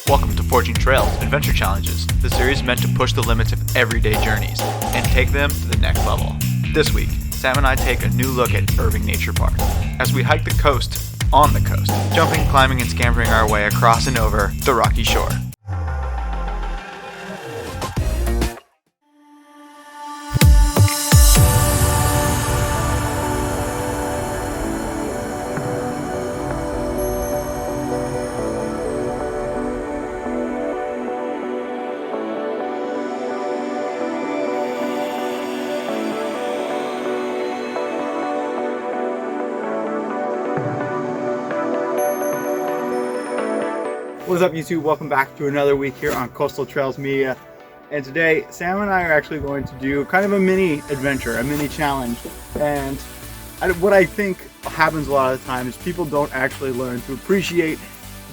Welcome to Forging Trails Adventure Challenges, the series meant to push the limits of everyday journeys and take them to the next level. This week, Sam and I take a new look at Irving Nature Park as we hike the coast on the coast, jumping, climbing, and scampering our way across and over the rocky shore. What's up YouTube? Welcome back to another week here on Coastal Trails Media. And today, Sam and I are actually going to do kind of a mini adventure, a mini challenge. And what I think happens a lot of the time is people don't actually learn to appreciate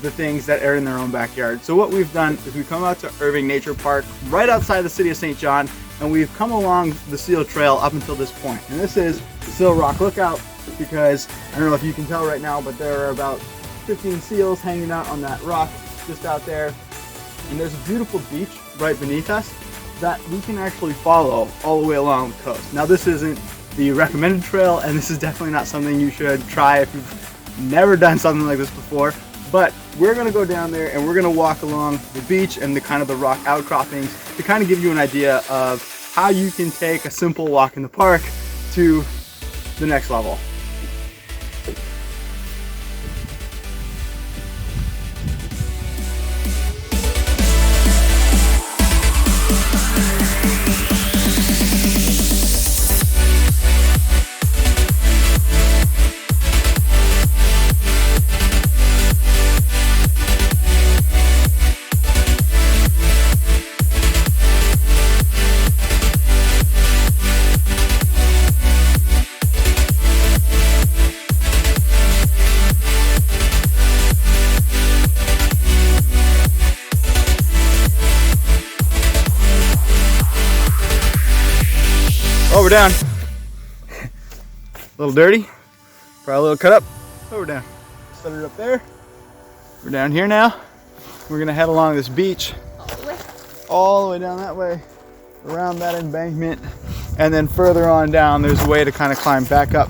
the things that are in their own backyard. So what we've done is we come out to Irving Nature Park right outside the city of St. John, and we've come along the Seal Trail up until this point. And this is Seal Rock Lookout because, I don't know if you can tell right now, but there are about 15 seals hanging out on that rock just out there, and there's a beautiful beach right beneath us that we can actually follow all the way along the coast. Now this isn't the recommended trail, and this is definitely not something you should try if you've never done something like this before, but we're going to go down there and we're going to walk along the beach and the kind of the rock outcroppings to kind of give you an idea of how you can take a simple walk in the park to the next level. Oh, we're down. A little dirty. Probably a little cut up. Oh, we're down. Set it up there. We're down here now. We're gonna head along this beach. All the way down that way. Around that embankment. And then further on down, there's a way to kind of climb back up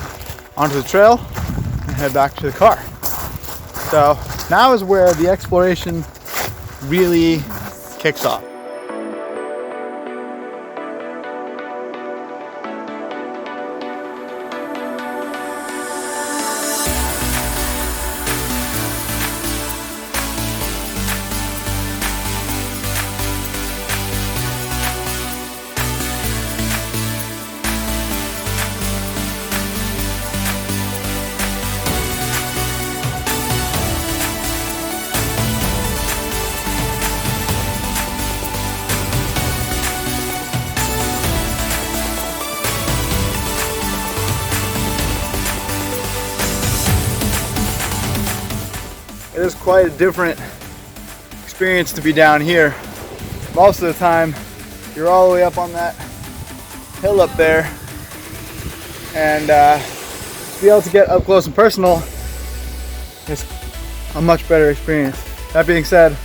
onto the trail and head back to the car. So now is where the exploration really kicks off. It is quite a different experience to be down here. Most of the time, you're all the way up on that hill up there, and to be able to get up close and personal is a much better experience. That being said,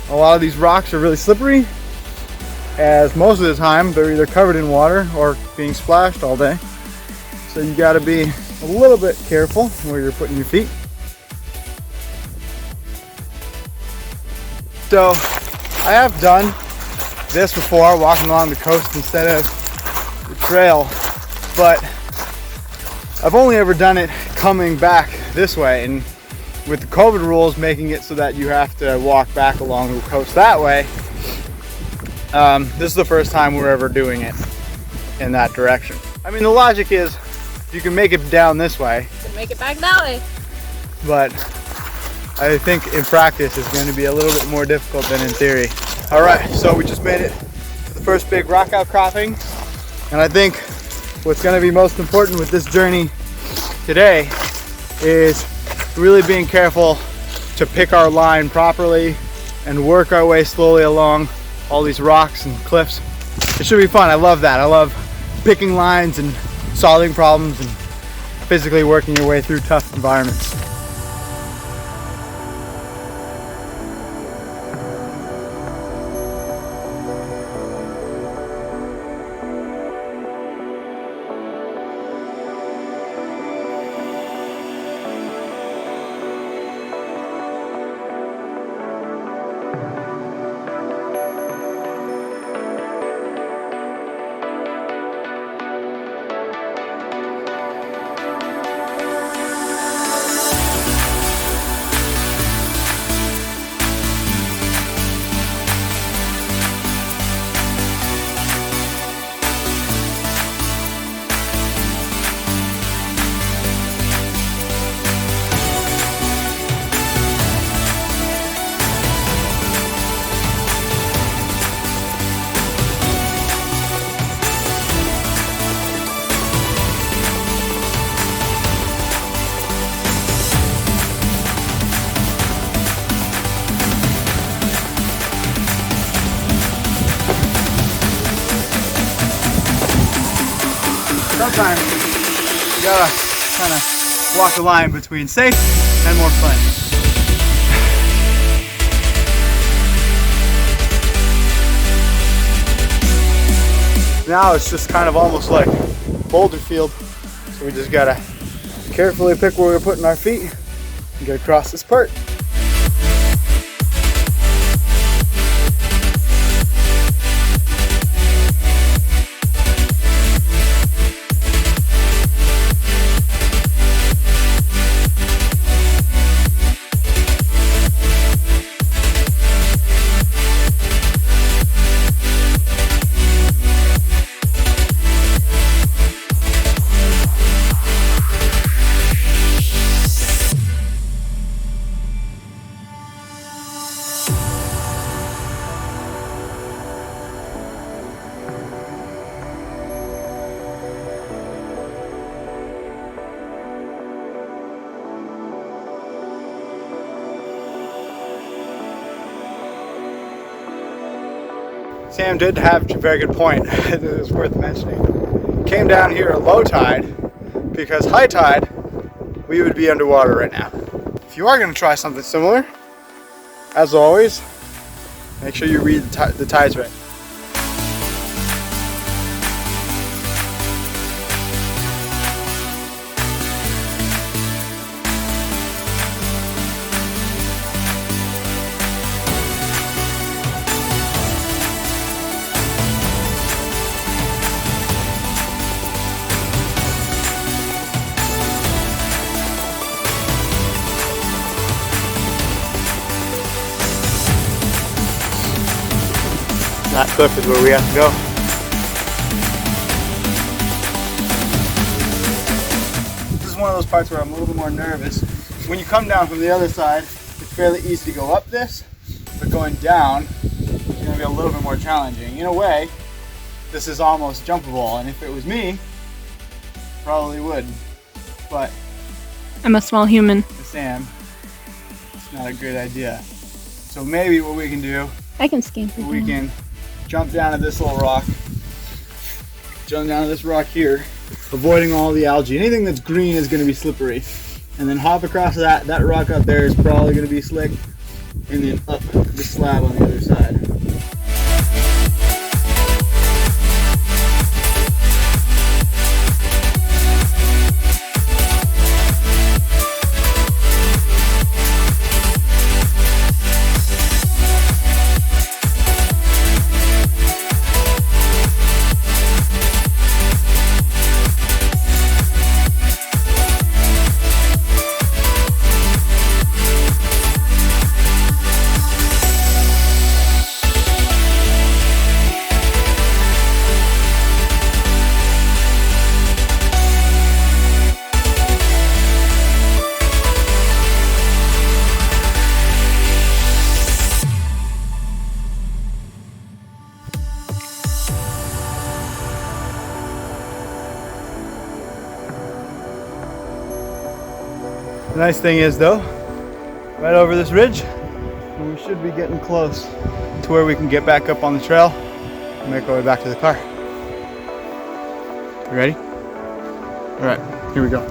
a lot of these rocks are really slippery, as most of the time they're either covered in water or being splashed all day. So you got to be a little bit careful where you're putting your feet. So I have done this before, walking along the coast instead of the trail, but I've only ever done it coming back this way, and with the COVID rules making it so that you have to walk back along the coast that way, this is the first time we're ever doing it in that direction. I mean, the logic is you can make it down this way, you can make it back that way, but I think in practice it's going to be a little bit more difficult than in theory. All right, so we just made it to the first big rock outcropping, and I think what's going to be most important with this journey today is really being careful to pick our line properly and work our way slowly along all these rocks and cliffs. It should be fun. I love that. I love picking lines and solving problems and physically working your way through tough environments. sometimes you gotta kind of walk the line between safe and more fun. Now it's just kind of almost like boulder field, so we just gotta carefully pick where we're putting our feet and get across this part. Sam did have a very good point. It is worth mentioning. Came down here at low tide because high tide we would be underwater right now. If you are going to try something similar, as always, make sure you read the tides right. That cliff is where we have to go. This is one of those parts where I'm a little bit more nervous. When you come down from the other side, it's fairly easy to go up this, but going down is going to be a little bit more challenging. In a way, this is almost jumpable, and if it was me, probably would. But I'm a small human. with Sam, it's not a good idea. So maybe what we can do, I can scamper we down. can jump down to this little rock, jump down to this rock here, avoiding all the algae. Anything that's green is going to be slippery. And then hop across that rock up there is probably going to be slick, and then up the slab on the other side. The nice thing is though, right over this ridge, and we should be getting close to where we can get back up on the trail and make our way back to the car. You ready? All right, here we go.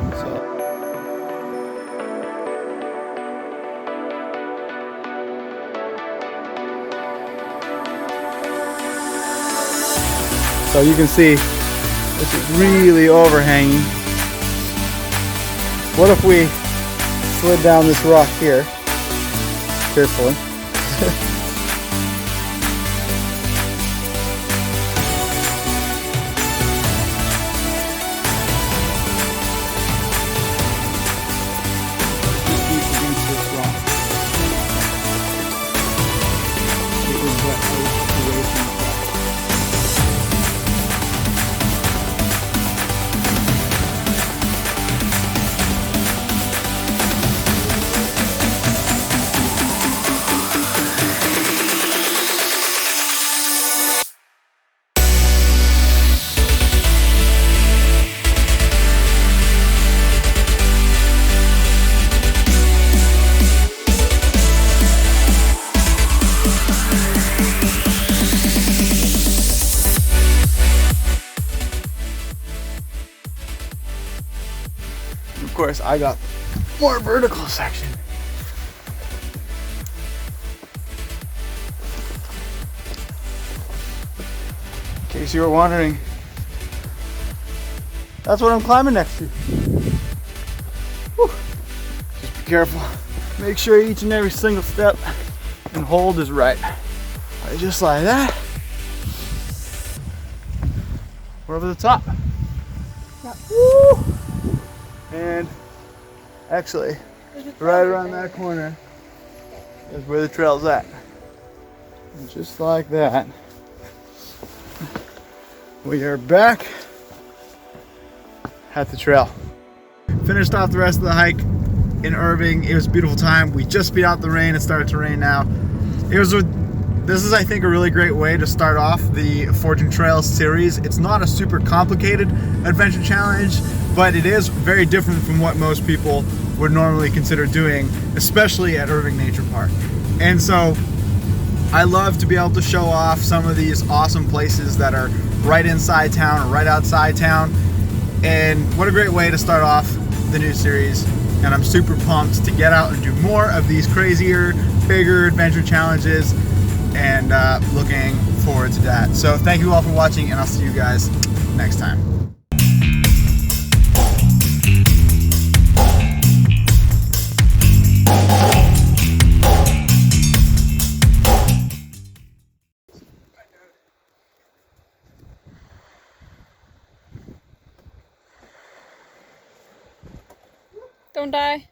So you can see this is really overhanging. What if we slid down this rock here carefully? Against this rock. It was wet away from the rock. Of course, I got more vertical section. In case you were wondering, that's what I'm climbing next to. Whew. Just be careful. Make sure each and every single step and hold is right. Just like that. We're over the top. Woo! And actually, right around that corner is where the trail's at. And just like that, we are back at the trail. Finished off the rest of the hike in Irving. It was a beautiful time. We just beat out the rain. It started to rain now. This is, I think, a really great way to start off the Fortune Trails series. It's not a super complicated adventure challenge, but it is very different from what most people would normally consider doing, especially at Irving Nature Park. And so I love to be able to show off some of these awesome places that are right inside town or right outside town. And what a great way to start off the new series. And I'm super pumped to get out and do more of these crazier, bigger adventure challenges, and looking forward to that. So thank you all for watching, and I'll see you guys next time. Don't die.